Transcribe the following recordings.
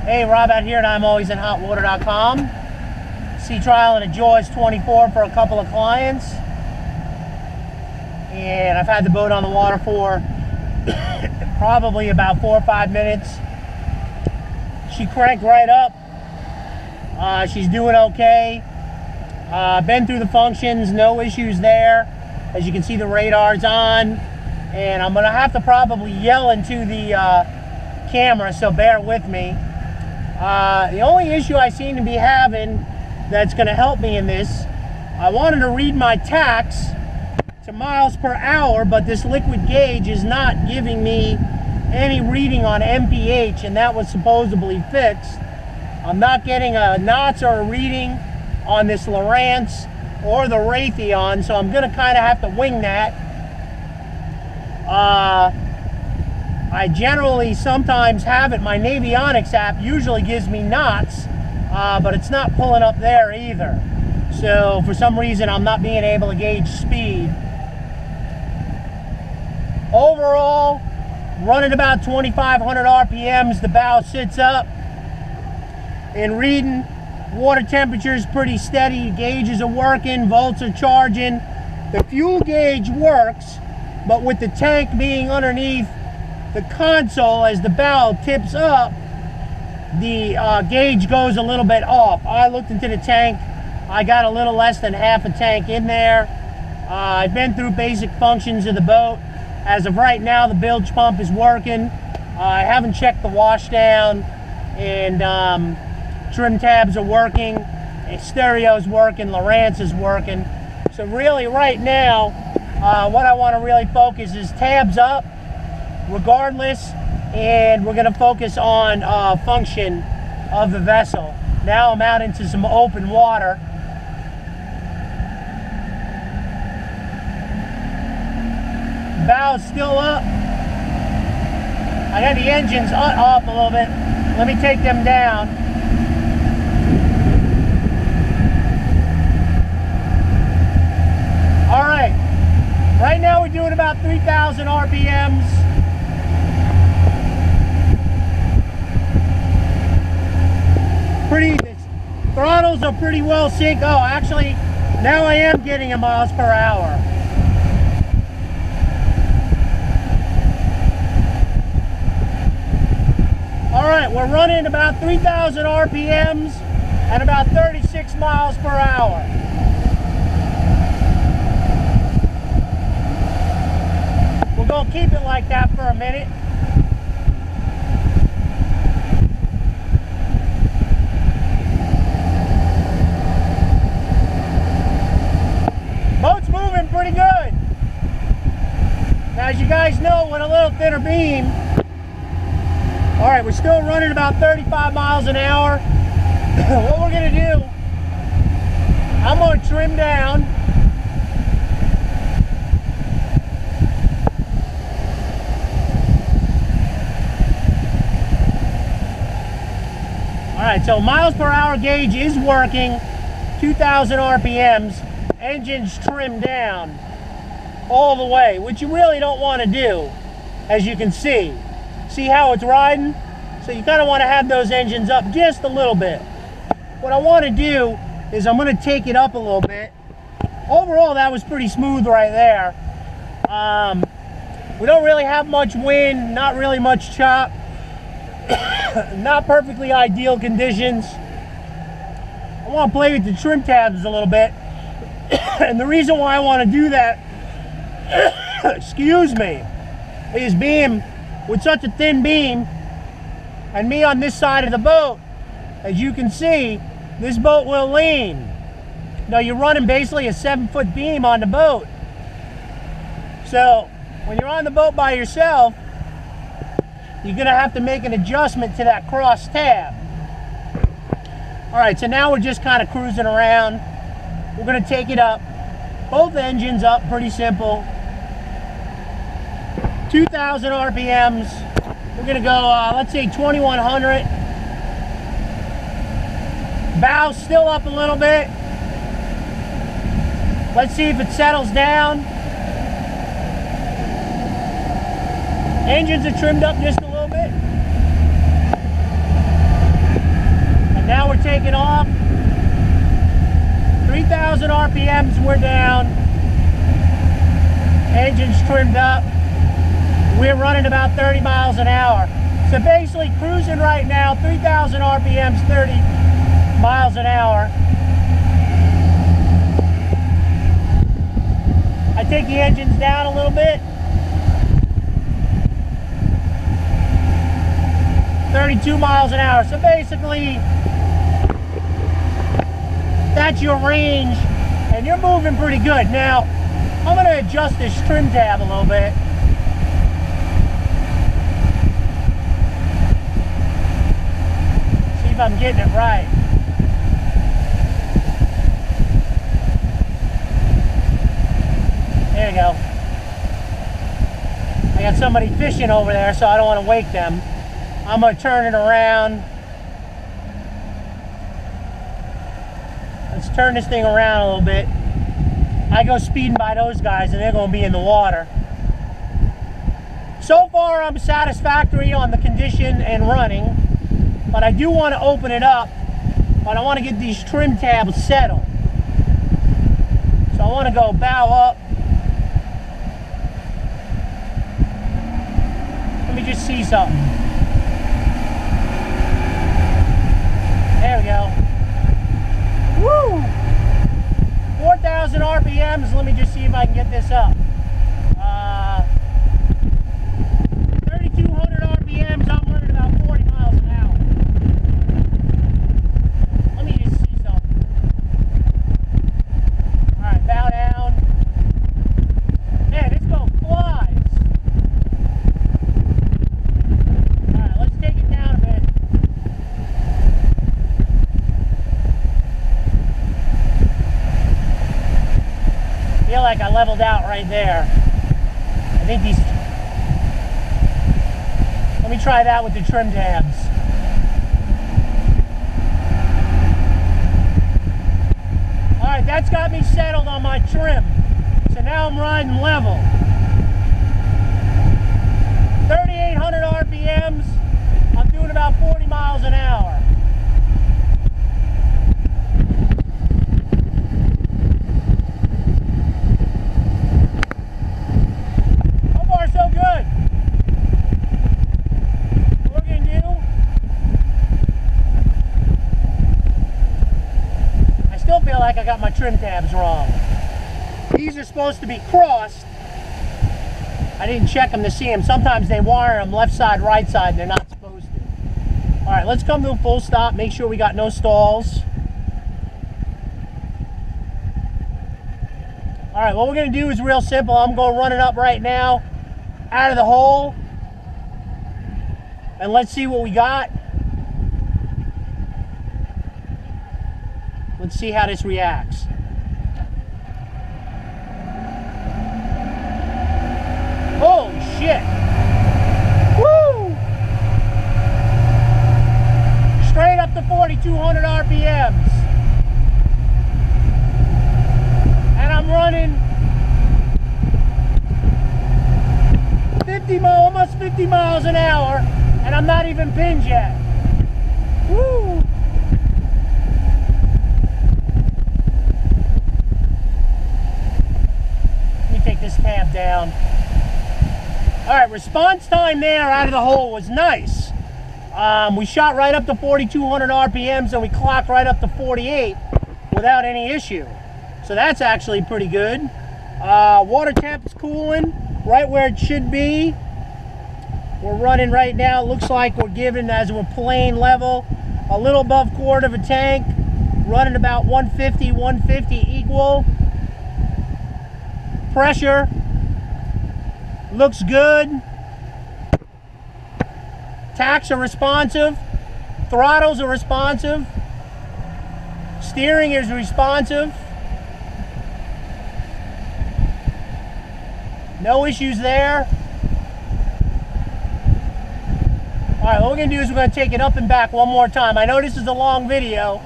Hey, Rob out here at ImAlwaysInHotWater.com. Sea trial in a Jaws 24 for a couple of clients. And I've had the boat on the water for probably about 4 or 5 minutes. She cranked right up. She's doing okay. Been through the functions, no issues there. As you can see, the radar's on. And I'm gonna have to probably yell into the camera, so bear with me. The only issue I seem to be having that's going to help me in this, I wanted to read my tacks to miles per hour, but this liquid gauge is not giving me any reading on MPH, and that was supposedly fixed. I'm not getting a knots or a reading on this Lowrance or the Raytheon, so I'm going to kind of have to wing that. I generally sometimes have it. My Navionics app usually gives me knots, but it's not pulling up there either. So for some reason, I'm not being able to gauge speed. Overall, running about 2,500 RPMs, the bow sits up. And reading, water temperature is pretty steady. Gauges are working, volts are charging. The fuel gauge works, but with the tank being underneath the console, as the bow tips up, the gauge goes a little bit off. I looked into the tank. I got a little less than half a tank in there. I've been through basic functions of the boat. As of right now, the bilge pump is working. I haven't checked the washdown, and trim tabs are working. Stereo's working. Lowrance is working. So really, right now, what I want to really focus is tabs up, regardless, and we're going to focus on function of the vessel. Now I'm out into some open water. Bow's still up. I got the engines up a little bit. Let me take them down. All right. Right now we're doing about 3,000 RPMs. The throttles are pretty well synced. Oh, actually, now I am getting a miles per hour. All right, we're running about 3,000 RPMs at about 36 miles per hour. We're gonna keep it like that for a minute. Boat's moving pretty good. Now, as you guys know, with a little thinner beam, all right, we're still running about 35 miles an hour. What we're gonna do, I'm gonna trim down. All right, so miles per hour gauge is working, 2,000 RPMs. Engine's trimmed down all the way, which you really don't want to do, as you can see. See how it's riding? So you kind of want to have those engines up just a little bit. What I want to do is I'm going to take it up a little bit. Overall, that was pretty smooth right there. We don't really have much wind, not really much chop. Not perfectly ideal conditions. I want to play with the trim tabs a little bit. And the reason why I want to do that, excuse me, is being with such a thin beam and me on this side of the boat, as you can see, this boat will lean. Now you're running basically a 7-foot beam on the boat. So when you're on the boat by yourself, you're gonna have to make an adjustment to that cross tab. All right, so now we're just kind of cruising around. We're gonna take it up, both engines up, pretty simple. 2,000 RPMs. We're gonna go, let's say 2,100. Bow's still up a little bit. Let's see if it settles down. Engines are trimmed up just a little bit. RPMs we're down. Engine's trimmed up. We're running about 30 miles an hour. So basically cruising right now, 3,000 RPMs, 30 miles an hour. I take the engines down a little bit. 32 miles an hour. So basically, that's your range, and you're moving pretty good. Now, I'm going to adjust this trim tab a little bit. See if I'm getting it right. There you go. I got somebody fishing over there, so I don't want to wake them. I'm going to turn it around. Let's turn this thing around a little bit. I go speeding by those guys and they're going to be in the water. So far I'm satisfactory on the condition and running, but I do want to open it up, but I want to get these trim tabs settled. So I want to go bow up. Let me just see something. There we go. Woo! 4,000 RPMs. Let me just see if I can get this up. 3,200 RPMs. I'm running about 40 miles an hour. Let me just see something. All right, bow down. Man, this boat flies. All right, let's take it down a bit. I feel like I leveled out right there. I think these... Let me try that with the trim tabs. Alright, that's got me settled on my trim. So now I'm riding level. 3,800 RPMs. I'm doing about 40 miles an hour. Like I got my trim tabs wrong. These are supposed to be crossed. I didn't check them to see them. Sometimes they wire them left side, right side, and they're not supposed to. All right, let's come to a full stop. Make sure we got no stalls. All right, what we're gonna do is real simple. I'm gonna run it up right now out of the hole, and let's see what we got. Let's see how this reacts. Holy shit! Woo! Straight up to 4,200 RPMs. And I'm running almost 50 miles an hour, and I'm not even pinned yet. Woo! Take this tab down. All right, response time there out of the hole was nice. We shot right up to 4,200 RPMs and we clocked right up to 48 without any issue. So that's actually pretty good. Water temp's cooling right where it should be. We're running right now. It looks like we're giving, as we're plane level, a little above quart of a tank, running about 150 equal. Pressure looks good. Tacks are responsive. Throttles are responsive. Steering is responsive. No issues there. All right, what we're going to do is we're going to take it up and back one more time. I know this is a long video.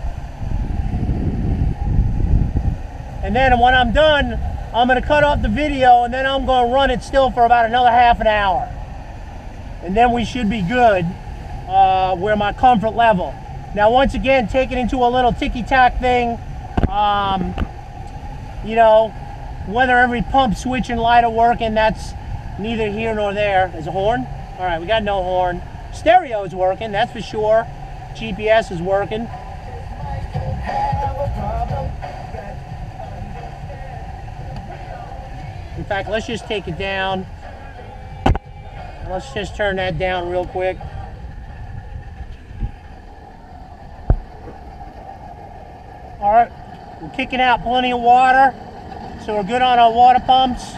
And then when I'm done, I'm going to cut off the video and then I'm going to run it still for about another half an hour. And then we should be good where my comfort level. Now once again, take it into a little ticky-tack thing. you know, whether every pump switch and light are working, that's neither here nor there. There's a horn? All right, we got no horn. Stereo is working, that's for sure. GPS is working. In fact, let's just take it down. Let's just turn that down real quick. All right, we're kicking out plenty of water, so we're good on our water pumps.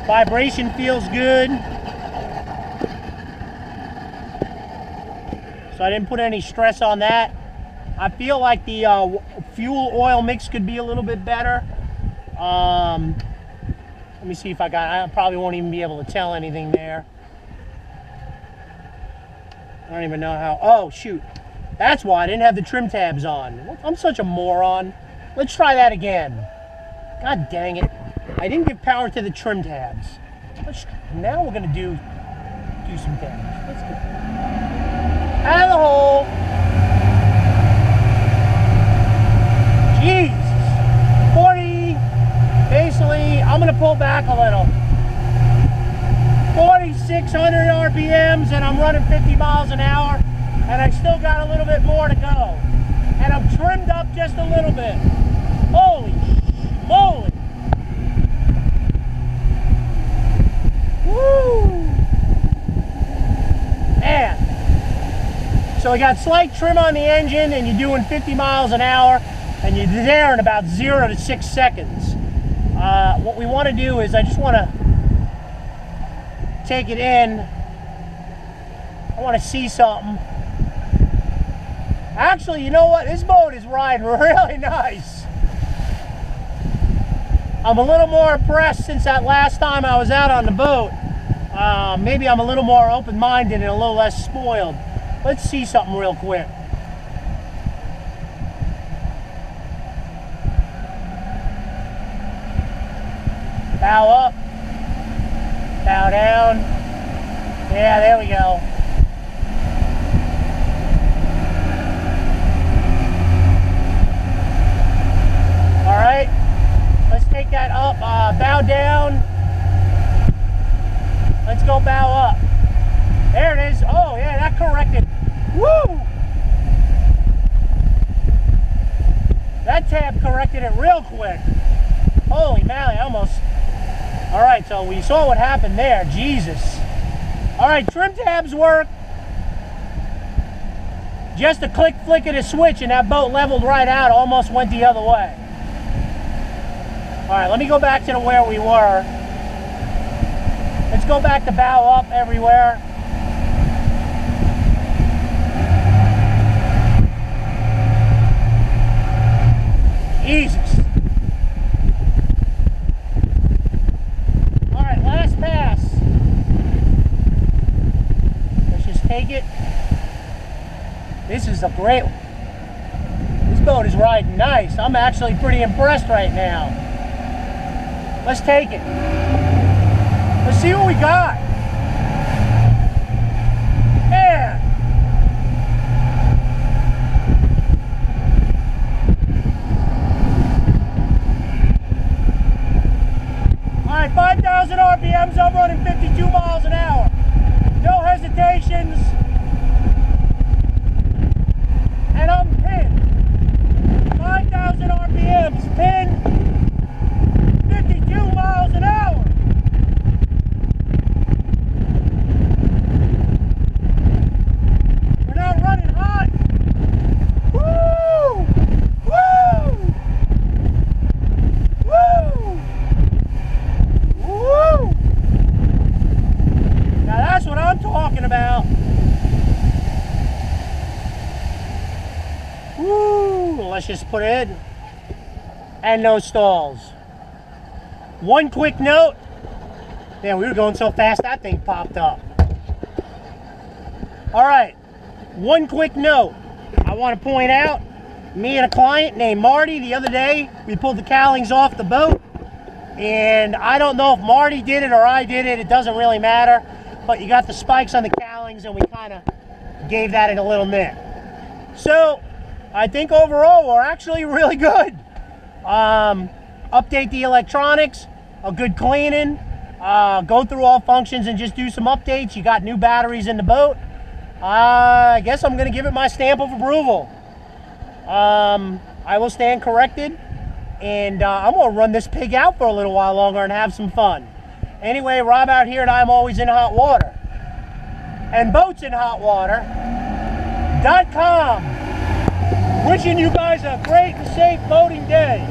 Vibration feels good. So I didn't put any stress on that. I feel like the fuel oil mix could be a little bit better. Let me see if I probably won't even be able to tell anything there. I don't even know how. Oh, shoot. That's why I didn't have the trim tabs on. I'm such a moron. Let's try that again. God dang it. I didn't give power to the trim tabs. Now we're going to do some damage. Let's go. Out of the hole. Jesus. 40. Basically, I'm going to pull back a little. 4,600 RPMs and I'm running 50 miles an hour. And I still got a little bit more to go. And I'm trimmed up just a little bit. Holy moly. Woo! Man. So we got slight trim on the engine and you're doing 50 miles an hour and you're there in about 0 to 6 seconds. What we want to do is I just want to take it in. I want to see something. Actually, you know what? This boat is riding really nice. I'm a little more impressed since that last time I was out on the boat. Maybe I'm a little more open-minded and a little less spoiled. Let's see something real quick. Bow up. Bow down. Yeah, there we go. All right. Let's take that up. Bow down. Let's go bow up. There it is. Oh, yeah, that corrected. Woo! That tab corrected it real quick. Holy moly, almost. All right, so we saw what happened there. Jesus. All right, trim tabs work. Just a flick of the switch and that boat leveled right out, almost went the other way. All right, let me go back to where we were. Let's go back to bow up everywhere. Jesus. All right, last pass. Let's just take it. This is a great one. This boat is riding nice. I'm actually pretty impressed right now. Let's take it. Let's see what we got. Man. All right, 5,000 RPMs, I'm running 52 miles an hour. No hesitations. And I'm pinned. 5,000 RPMs, pinned. 52 miles an hour. We're not running hot. Woo! Woo! Woo! Woo! Now that's what I'm talking about. Woo! Let's just put it in. And no stalls. One quick note. Man, we were going so fast that thing popped up. All right. One quick note. I want to point out, me and a client named Marty the other day, we pulled the cowlings off the boat. And I don't know if Marty did it or I did it. It doesn't really matter. But you got the spikes on the cowlings and we kind of gave that a little nick. So, I think overall we're actually really good. Update the electronics, a good cleaning, go through all functions and just do some updates. You got new batteries in the boat. I guess I'm going to give it my stamp of approval. I will stand corrected, and I'm going to run this pig out for a little while longer and have some fun. Anyway, Rob out here, and I'm always in hot water. And BoatsInHotWater.com. Wishing you guys a great and safe boating day.